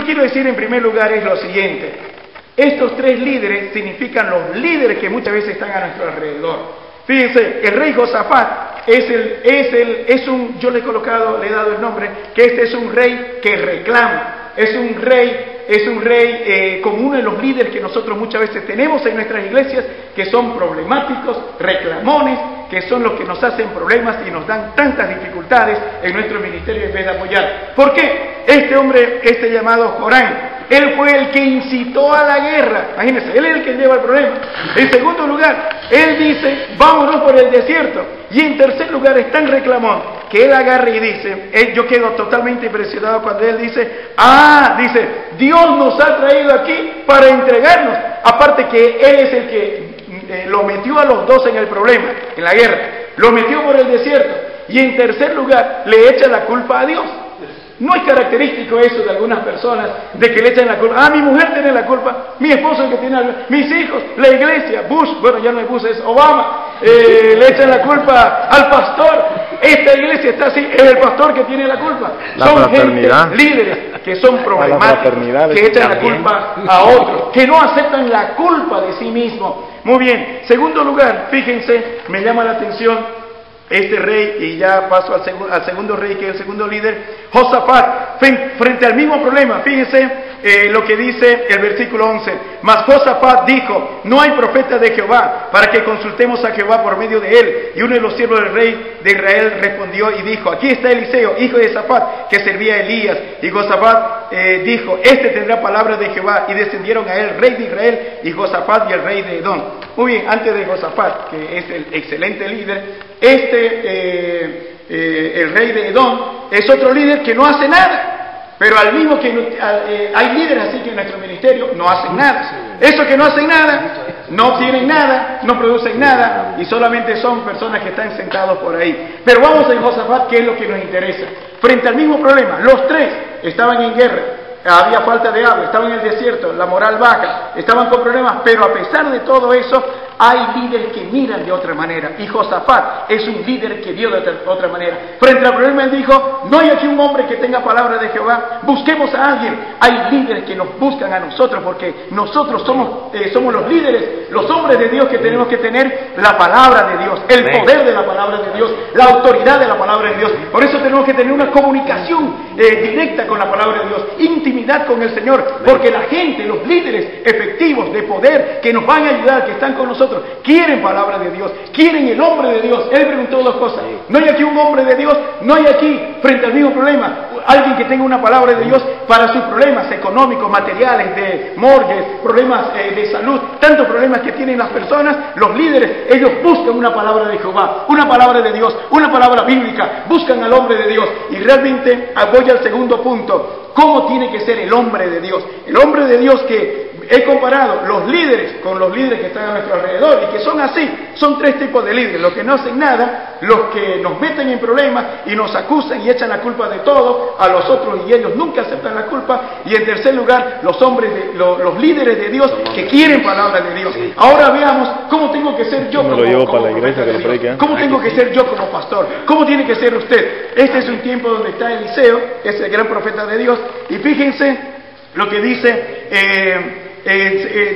quiero decir en primer lugar es lo siguiente. Estos tres líderes significan los líderes que muchas veces están a nuestro alrededor. Fíjense, el rey Josafat yo le he dado el nombre, que este es un rey que reclama. Es un rey como uno de los líderes que nosotros muchas veces tenemos en nuestras iglesias, que son problemáticos, reclamones, que son los que nos hacen problemas y nos dan tantas dificultades en nuestro ministerio en vez de apoyar. ¿Por qué? Este hombre, llamado Jorán, él fue el que incitó a la guerra. Imagínense, él es el que lleva el problema. En segundo lugar, él dice, vámonos por el desierto. Y en tercer lugar, es tan reclamón que él agarra y dice, yo quedo totalmente impresionado cuando él dice, dice, Dios nos ha traído aquí para entregarnos. Aparte que él es el que lo metió a los dos en el problema, en la guerra. Lo metió por el desierto. Y en tercer lugar, le echa la culpa a Dios. No es característico eso de algunas personas, de que le echan la culpa. Mi mujer tiene la culpa, mi esposo es el que tiene la culpa, mis hijos, la iglesia, Bush, bueno, ya no es Bush, es Obama, le echan la culpa al pastor. Esta iglesia está así, es el pastor que tiene la culpa. Son gente, líderes, que son problemáticos, que echan la culpa a otros, que no aceptan la culpa de sí mismos. Muy bien, segundo lugar, fíjense, me llama la atención este rey, y ya paso al segundo rey, que es el segundo líder, Josafat, frente al mismo problema. Fíjense lo que dice el versículo 11. Mas Josafat dijo, no hay profeta de Jehová, para que consultemos a Jehová por medio de él. Y uno de los siervos del rey de Israel respondió y dijo, aquí está Eliseo, hijo de Safat, que servía a Elías. Y Josafat dijo, tendrá palabra de Jehová. Y descendieron a él, rey de Israel, y Josafat y el rey de Edom. Muy bien, antes de Josafat, que es el excelente líder, el rey de Edom es otro líder que no hace nada. Pero al mismo que hay líderes así que en nuestro ministerio no hacen nada. Esos que no hacen nada, no tienen nada, no producen nada, y solamente son personas que están sentados por ahí. Pero vamos a Josafat, que es lo que nos interesa. Frente al mismo problema, los tres estaban en guerra. Había falta de agua, estaban en el desierto, la moral baja, estaban con problemas, pero a pesar de todo eso, hay líderes que miran de otra manera. Y Josafat es un líder que vio de otra manera. Frente al problema, él dijo, no hay aquí un hombre que tenga palabra de Jehová, busquemos a alguien. Hay líderes que nos buscan a nosotros, porque nosotros somos los líderes, los hombres de Dios, que tenemos que tener la palabra de Dios, el poder de la palabra de Dios, la autoridad de la palabra de Dios. Por eso tenemos que tener una comunicación directa con la palabra de Dios, intimidad con el Señor, porque la gente, los líderes efectivos de poder que nos van a ayudar, que están con nosotros, quieren palabra de Dios, quieren el hombre de Dios. Él preguntó dos cosas. No hay aquí un hombre de Dios, no hay aquí, frente al mismo problema, alguien que tenga una palabra de Dios para sus problemas económicos, materiales, de mortgage, problemas de salud, tantos problemas que tienen las personas. Los líderes, ellos buscan una palabra de Jehová, una palabra de Dios, una palabra bíblica, buscan al hombre de Dios. Y realmente voy al segundo punto. ¿Cómo tiene que ser el hombre de Dios? El hombre de Dios que he comparado los líderes con los líderes que están a nuestro alrededor, y que son así, son tres tipos de líderes: los que no hacen nada, los que nos meten en problemas y nos acusan y echan la culpa de todo a los otros, y ellos nunca aceptan la culpa. Y en tercer lugar, los líderes de Dios que quieren palabra de Dios. Ahora veamos cómo tengo que ser yo como Dios. ¿Cómo tengo que ser yo como pastor? ¿Cómo tiene que ser usted? Este es un tiempo donde está Eliseo, es el gran profeta de Dios, y fíjense lo que dice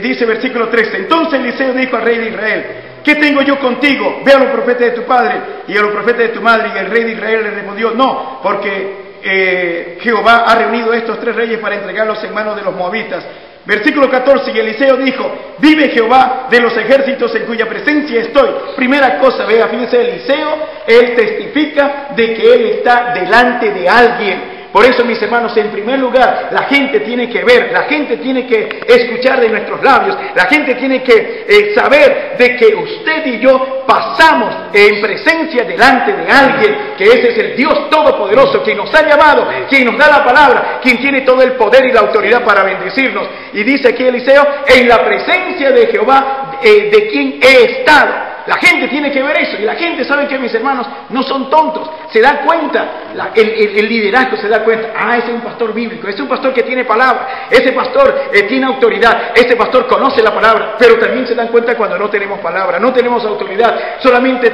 dice versículo 13. Entonces Eliseo dijo al rey de Israel: ¿qué tengo yo contigo? Ve a los profetas de tu padre y a los profetas de tu madre. Y el rey de Israel le respondió: no, porque Jehová ha reunido estos tres reyes para entregarlos en manos de los moabitas. Versículo 14, y Eliseo dijo: vive Jehová de los ejércitos en cuya presencia estoy. Primera cosa, vea, fíjense, Eliseo, él testifica de que él está delante de alguien. Por eso, mis hermanos, en primer lugar, la gente tiene que ver, la gente tiene que escuchar de nuestros labios, la gente tiene que saber de que usted y yo pasamos en presencia delante de alguien, que ese es el Dios Todopoderoso, quien nos ha llamado, quien nos da la palabra, quien tiene todo el poder y la autoridad para bendecirnos. Y dice aquí Eliseo: en la presencia de Jehová, de quien he estado. La gente tiene que ver eso, y la gente sabe que, mis hermanos, no son tontos, se da cuenta, el liderazgo se da cuenta. Ese es un pastor bíblico, ese es un pastor que tiene palabra, ese pastor tiene autoridad, ese pastor conoce la palabra. Pero también se dan cuenta cuando no tenemos palabra, no tenemos autoridad, solamente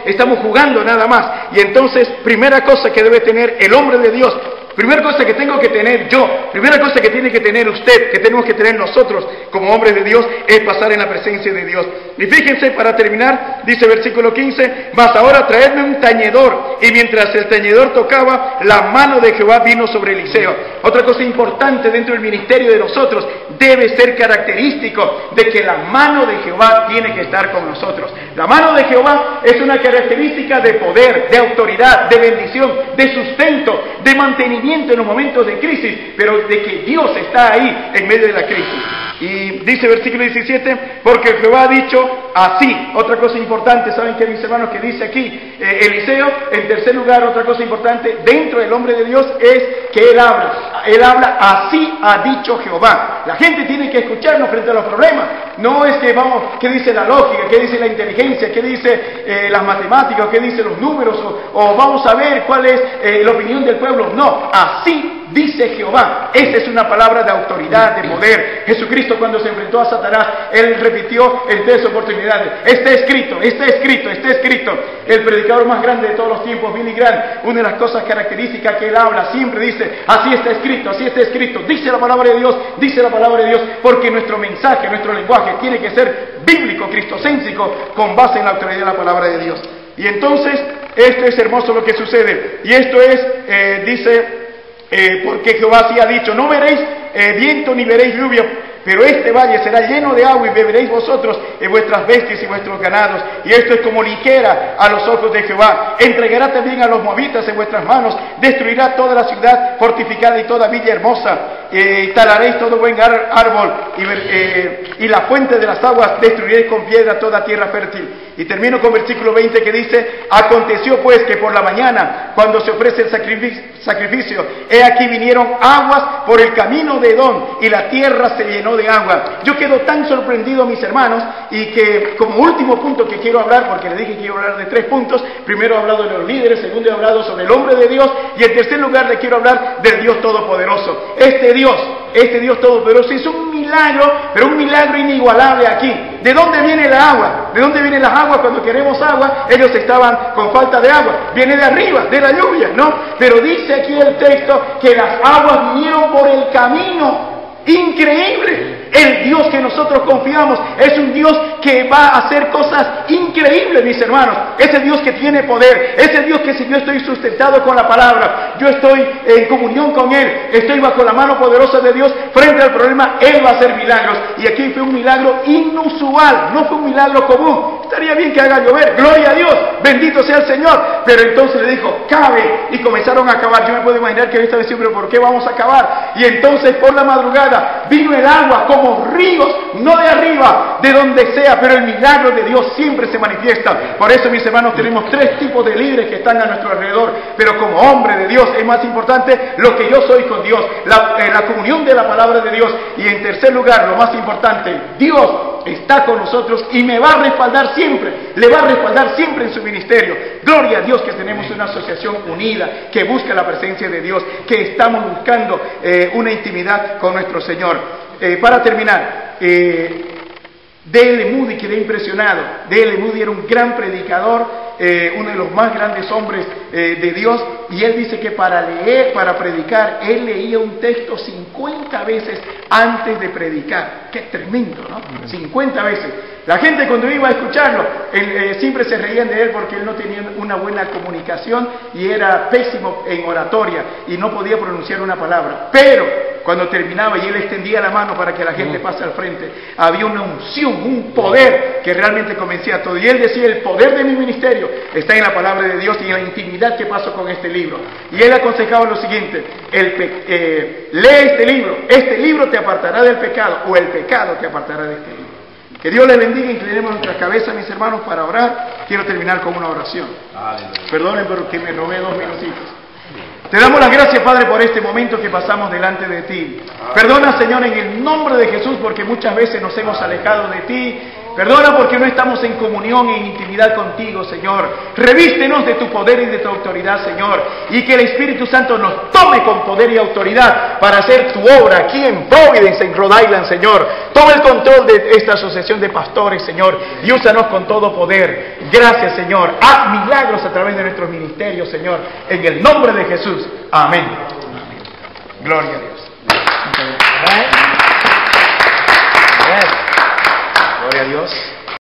estamos jugando nada más. Y entonces, primera cosa que debe tener el hombre de Dios, Primera cosa que tengo que tener yo, primera cosa que tiene que tener usted, que tenemos que tener nosotros como hombres de Dios, es pasar en la presencia de Dios. Y fíjense, para terminar, dice versículo 15, mas ahora traedme un tañedor. Y mientras el tañedor tocaba, la mano de Jehová vino sobre Eliseo. Otra cosa importante dentro del ministerio de nosotros, debe ser característico de que la mano de Jehová tiene que estar con nosotros. La mano de Jehová es una característica de poder, de autoridad, de bendición, de sustento, de mantenimiento en los momentos de crisis, pero de que Dios está ahí en medio de la crisis. Y dice versículo 17, porque Jehová ha dicho así. Otra cosa importante, ¿saben qué, mis hermanos? Que dice aquí Eliseo. En tercer lugar, otra cosa importante dentro del hombre de Dios es que él habla, así ha dicho Jehová. La gente tiene que escucharnos frente a los problemas. No es que vamos, ¿qué dice la lógica? ¿Qué dice la inteligencia? ¿Qué dice las matemáticas? ¿Qué dicen los números? O vamos a ver cuál es la opinión del pueblo. No, así dice Jehová. Esa es una palabra de autoridad, de poder. Jesucristo, cuando se enfrentó a Satanás, él repitió en 3 oportunidades: está escrito, está escrito, está escrito. El predicador más grande de todos los tiempos, Billy Graham, una de las cosas características que él habla, siempre dice: así está escrito, así está escrito. Dice la palabra de Dios, dice la palabra de Dios, porque nuestro mensaje, nuestro lenguaje tiene que ser bíblico, cristocéntrico, con base en la autoridad de la palabra de Dios. Y entonces, esto es hermoso lo que sucede. Y esto es, dice, porque Jehová sí ha dicho: no veréis viento ni veréis lluvia, pero este valle será lleno de agua y beberéis vosotros vuestras bestias y vuestros ganados. Y esto es como ligera a los ojos de Jehová. Entregará también a los moabitas en vuestras manos, destruirá toda la ciudad fortificada y toda villa hermosa. Talaréis todo buen árbol y la fuente de las aguas destruiréis con piedra toda tierra fértil. Y termino con versículo 20 que dice: aconteció pues que por la mañana, cuando se ofrece el sacrificio, he aquí vinieron aguas por el camino de Edom y la tierra se llenó de agua. Yo quedo tan sorprendido, mis hermanos, y que como último punto que quiero hablar, porque le dije que quiero hablar de 3 puntos, primero he hablado de los líderes, segundo he hablado sobre el hombre de Dios, y en tercer lugar le quiero hablar del Dios Todopoderoso. Este Dios Todopoderoso es un milagro, pero un milagro inigualable aquí. ¿De dónde viene la agua? ¿De dónde vienen las aguas cuando queremos agua? Ellos estaban con falta de agua. Viene de arriba, de la lluvia, ¿no? Pero dice aquí el texto que las aguas vinieron por el camino. Increíble. El Dios que nosotros confiamos es un Dios que va a hacer cosas increíbles, mis hermanos. Ese Dios que tiene poder, ese Dios que si yo estoy sustentado con la palabra, yo estoy en comunión con Él, estoy bajo la mano poderosa de Dios, frente al problema, Él va a hacer milagros. Y aquí fue un milagro inusual, no fue un milagro común. Estaría bien que haga llover, gloria a Dios, bendito sea el Señor. Pero entonces le dijo: cabe, y comenzaron a cavar. Yo me puedo imaginar que esta vez siempre, ¿por qué vamos a cavar? Y entonces por la madrugada vino el agua como ríos, no de arriba, de donde sea, pero el milagro de Dios siempre se manifiesta. Por eso, mis hermanos, tenemos 3 tipos de líderes que están a nuestro alrededor, pero como hombre de Dios es más importante lo que yo soy con Dios, la comunión de la palabra de Dios. Y en tercer lugar, lo más importante, Dios está con nosotros y me va a respaldar siempre, le va a respaldar siempre en su ministerio. Gloria a Dios que tenemos una asociación unida, que busca la presencia de Dios, que estamos buscando una intimidad con nuestro Señor. Para terminar, D.L. Moody, quedé impresionado. D.L. Moody era un gran predicador, uno de los más grandes hombres de Dios, y él dice que para predicar, él leía un texto 50 veces antes de predicar. ¡Qué tremendo!, ¿no? 50 veces. La gente, cuando iba a escucharlo, siempre se reían de él porque él no tenía una buena comunicación y era pésimo en oratoria y no podía pronunciar una palabra. Pero cuando terminaba y él extendía la mano para que la gente pase al frente, había una unción, un poder que realmente convencía a todo. Y él decía: el poder de mi ministerio está en la palabra de Dios y en la intimidad que paso con este libro. Y él aconsejaba lo siguiente: lee este libro te apartará del pecado, o el pecado te apartará de este libro. Que Dios les bendiga. Inclinemos nuestras cabezas, mis hermanos, para orar. Quiero terminar con una oración. Perdonen porque me robé 2 minutitos. Te damos las gracias, Padre, por este momento que pasamos delante de ti. Perdona, Señor, en el nombre de Jesús, porque muchas veces nos hemos alejado de ti. Perdona porque no estamos en comunión e intimidad contigo, Señor. Revístenos de tu poder y de tu autoridad, Señor. Y que el Espíritu Santo nos tome con poder y autoridad para hacer tu obra aquí en Providence, en Rhode Island, Señor. Toma el control de esta asociación de pastores, Señor, y úsanos con todo poder. Gracias, Señor. Haz milagros a través de nuestros ministerios, Señor. En el nombre de Jesús. Amén. Gloria a Dios. Gloria a Dios.